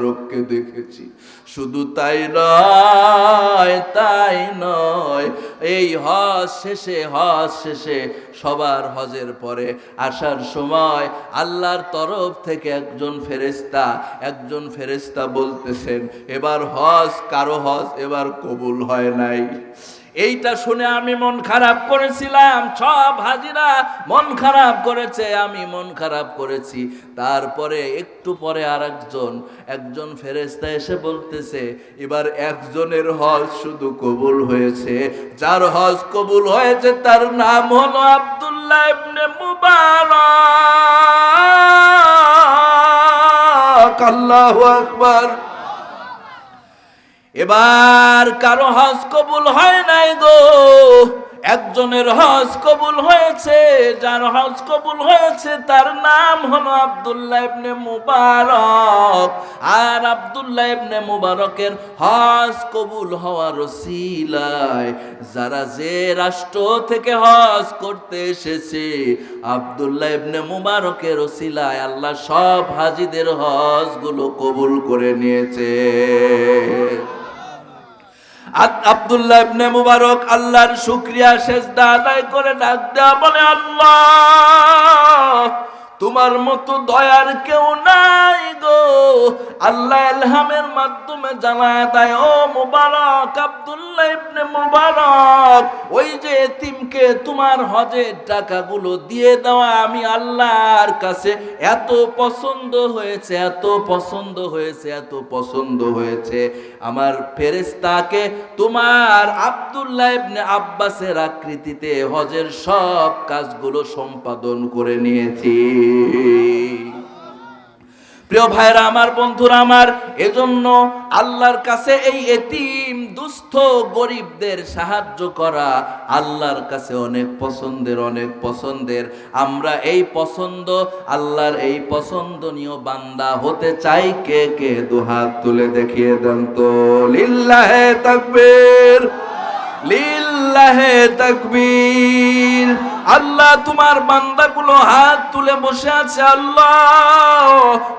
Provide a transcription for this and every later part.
মুবারককে দেখেছি। শুধু তাই নয়, এই হজ শেষে সবার হজের পরে আসার সময় আল্লাহর তরফ থেকে একজন ফেরেশতা বলতেছেন, এবার কারো হজ এবার কবুল হয় নাই। এইটা শুনে আমি মন খারাপ করেছিলাম, সব হাজিরা মন খারাপ করেছে, আমি মন খারাপ করেছি। তারপরে একটু পরে একজন ফেরেশতা এসে বলতেছে, এবার একজনের হজ শুধু কবুল হয়েছে। যার হজ কবুল হয়েছে তার নাম হলো আব্দুল্লাহ ইবনে মুবারক। আল্লাহু আকবার। এবার কারো হজ কবুল হয় নাই গো, একজনের হজ কবুল হয়েছে। যার হজ কবুল হয়েছে তার নাম হলো আব্দুল্লাহ ইবনে মুবারক। আর আব্দুল্লাহ ইবনে মুবারকের হজ কবুল হওয়ার ওসিলায় যারা যে রাষ্ট্র থেকে হজ করতে এসেছে, আব্দুল্লাহ ইবনে মুবারকের ওসিলায় আল্লাহ সব হাজিদের হজগুলো কবুল করে নিয়েছে। আব্দুল্লাহ ইবনে মুবারক আল্লাহর শুকরিয়া সেজদা আদায় করে ডাক দেয়া বলে, আল্লাহ তোমার মতো দয়ার কেউ নাই গো। আল্লাহ ইলহামের মাধ্যমে জানায় দেয়, ও মুবারক, আব্দুল্লাহ ইবনে মুবারক, ওই যে এতিমকে তোমার হজের টাকাগুলো দিয়ে দেওয়া আমি আল্লাহর কাছে এত পছন্দ হয়েছে, আমার ফেরেশতাকে তোমার আব্দুল্লাহ ইবনে আব্বাসের আকৃতিতে হজের সব কাজগুলো সম্পাদন করে নিয়েছি। প্রিয় ভাইরা আমার, বন্ধুরা আমার, এজন্য আল্লাহর কাছে এই এতিম দুস্থ গরিবদের সাহায্য করা আল্লাহর কাছে অনেক পছন্দের। আমরা এই আল্লাহর এই পছন্দনীয় বান্দা হতে চাই। কে কে দুহাত তুলে দেখিয়ে দেন তো। লিল্লাহে তাকবীর, লিল্লাহে তাকবীর। আল্লাহ তোমার বান্দাগুলো হাত তুলে বসে আছে, আল্লাহ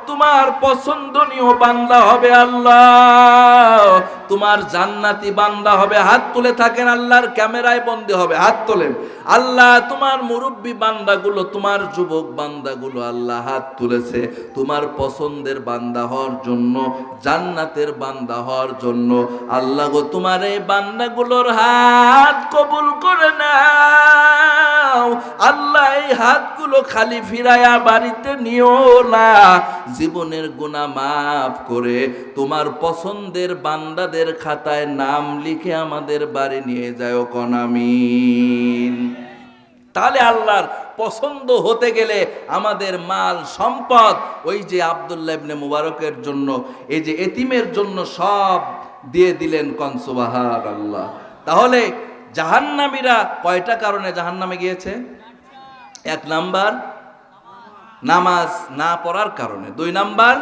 তোমার পছন্দনীয় বান্দা হবে, আল্লাহ তোমার জান্নাতি বান্দা হবে। হাত তুলে থাকেন, আল্লাহর ক্যামেরায় বন্দী হবে, হাত তোলেন। আল্লাহ তোমার মুরব্বী বান্দাগুলো, তোমার যুবক বান্দাগুলো আল্লাহ হাত তুলেছে তোমার পছন্দের বান্দা হওয়ার জন্য, জান্নাতের বান্দা হওয়ার জন্য। আল্লাহ গো তোমার এই বান্দাগুলোর হাত কবুল করে নাও। আল্লাহ এই হাতগুলো খালি ফিরায়া বাড়িতে নিও না, জীবনের গুনাহ মাফ করে তোমার পছন্দের বান্দাদের খাতায় নাম লিখে আমাদের বাড়ি নিয়ে যাও, কোন আমিন। তাহলে আল্লাহর পছন্দ হতে গেলে আমাদের মাল সম্পদ ওই যে আব্দুল্লাহ ইবনে মুবারকের জন্য, এই যে এতিমের জন্য সব দিয়ে দিলেন, কোন সুবহানাল্লাহ। তাহলে জাহান্নামীরা কয়টা কারণে জাহান্নামে গিয়েছে? 1 নাম্বার নামাজ না পড়ার কারণে, 2 নাম্বার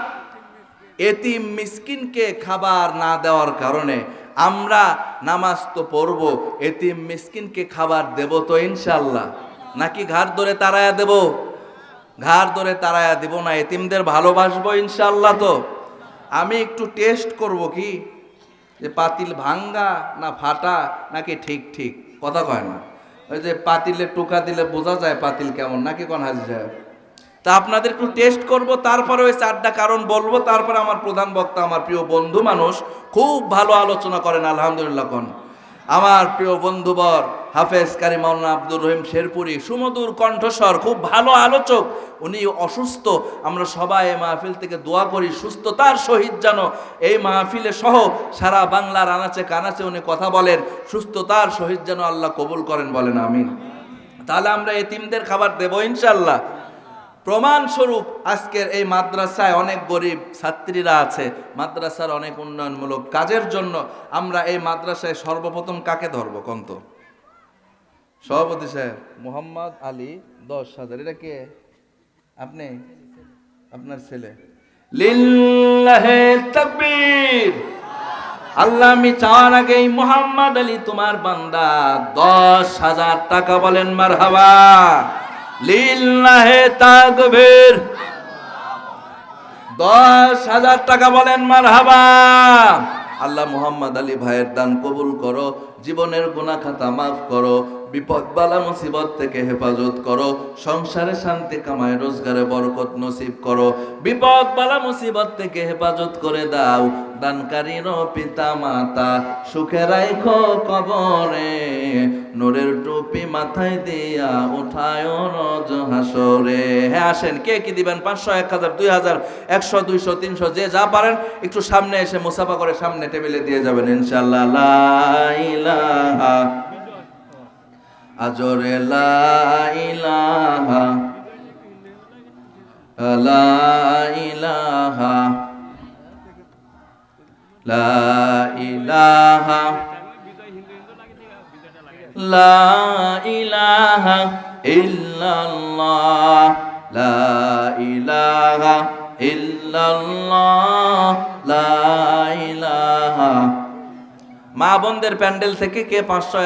এতিম মিসকিনকে খাবার না দেওয়ার কারণে। আমরা নামাজ তো পড়বো, এতিম মিসকিনকে খাবার দেব তো ইনশাআল্লাহ, নাকি ঘাড় ধরে তাড়ায়া দেব? ঘাড় ধরে তাড়ায়া দেব না, এতিমদের ভালোবাসবো ইনশাআল্লাহ। তো আমি একটু টেস্ট করব কি যে পাতিল ভাঙ্গা না ফাটা নাকি ঠিক কথা কয় না। ওই যে পাতিলে টোকা দিলে বোঝা যায় পাতিল কেমন, নাকি কোন হাজি সাহেব? তা আপনাদের একটু টেস্ট করব, তারপরে ওই 4টা কারণ বলবো। তারপরে আমার প্রধান বক্তা, আমার প্রিয় বন্ধু মানুষ, খুব ভালো আলোচনা করেন আলহামদুলিল্লাহ। কোন আমার প্রিয় বন্ধুবর হাফেজ কারি মাওলানা আব্দুর রহিম শেরপুরি, সুমধুর কণ্ঠস্বর, খুব ভালো আলোচক। উনি অসুস্থ, আমরা সবাই এই মাহফিল থেকে দোয়া করি সুস্থতার সহিত যেন এই মাহফিলে সহ সারা বাংলার আনাচে কানাচে উনি কথা বলেন, সুস্থতার সহিত যেন আল্লাহ কবুল করেন, বলেন আমিন। তাহলে আমরা এতিমদের খাবার দেব ইনশাআল্লাহ। প্রমাণস্বরূপ আজকের এই মাদ্রাসায় অনেক গরিব ছাত্রীরা আছে, মাদ্রাসার অনেক উন্নয়নমূলক কাজের জন্য আমরা এই মাদ্রাসায় সর্বপ্রথম কাকে ধরব কোন তো? সভাপতি সাহেব মোহাম্মদ আলী 10,000। এটা কে? আপনি? আপনার ছেলে? লিল্লাহে তাকবীর। আল্লাহ আমি চাওয়ার আগে মোহাম্মদ আলী তোমার বান্দা 10,000 টাকা, বলেন মারহাবা। লিল্লাহে তাকবীর। 10,000 টাকা বলেন মারহাবা। আল্লাহ মুহাম্মদ আলী ভাইয়ের দান কবুল করো, জীবনের গুনাহ খাতা মাফ করো, বিপদ বালা মুসিবত থেকে হেফাজত করো, সংসারে শান্তি কামায় রোজগারে বরকত নসিব করো, বিপদ বালা মুসিবত থেকে হেফাজত করে দাও। দানকারীর পিতা মাতা সুখে রাখো কবরে, নূরের টুপি মাথায় দিয়া উঠায় রোজ হাসরে। হ্যাঁ আসেন, কে কি দিবেন? 500, 1000, 2000, 100, 200, 300 যে যা পারেন একটু সামনে এসে মুসাফা করে সামনে টেবিলে দিয়ে যাবেন ইনশাআল্লাহ। লা ইলাহা আজরে লা ইলাহা, লা ইলাহা, লা ইলাহা, লা ইলাহা ইল্লাল্লাহ, লা ইলাহা ইল্লাল্লাহ, লা ইলাহা। মা বোনদের প্যান্ডেল থেকে কে 500,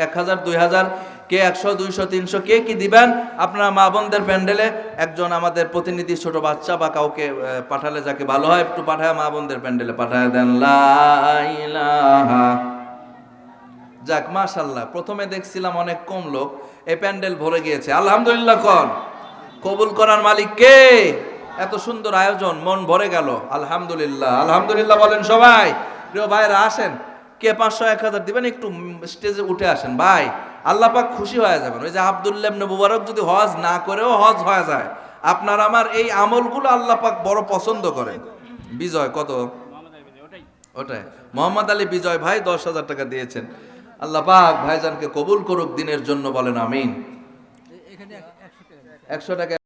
1000, 2000, কে 100, 200, 300 কে কি দিবেন? আপনারা মা বোনদের প্যান্ডেলে একজন আমাদের প্রতিনিধি ছোট বাচ্চা বা কাউকে পাঠালে যাকে ভালো হয় একটু পাঠায় মা বোনদের প্যান্ডেলে পাঠায় দেন। লা ইলাহা। যাক মাশাআল্লাহ, প্রথমে দেখছিলাম অনেক কম লোক, এই প্যান্ডেল ভরে গিয়েছে। আলহামদুলিল্লাহ কোন কবুল করার মালিক কে? এত সুন্দর আয়োজন, মন ভরে গেল। আলহামদুলিল্লাহ, আলহামদুলিল্লাহ বলেন সবাই। প্রিয় ভাইরা আসেন, কে 500, 1000 দিবেন একটু স্টেজে উঠে আসেন ভাই, আল্লাহ পাক খুশি হয়ে যাবেন। ওই যে আব্দুল্লাহ ইবনে মুবারক যদি হজ না করেও হজ হয়ে যায়, আপনার আমার এই আমলগুলো আল্লাহ পাক বড় পছন্দ করেন। বিজয় কত? ওটাই মোহাম্মদ আলী বিজয় ভাই 10,000 টাকা দিয়েছেন। আল্লাহ পাক ভাইজানকে কবুল করুক দিনের জন্য, বলেন আমিন। 100 টাকা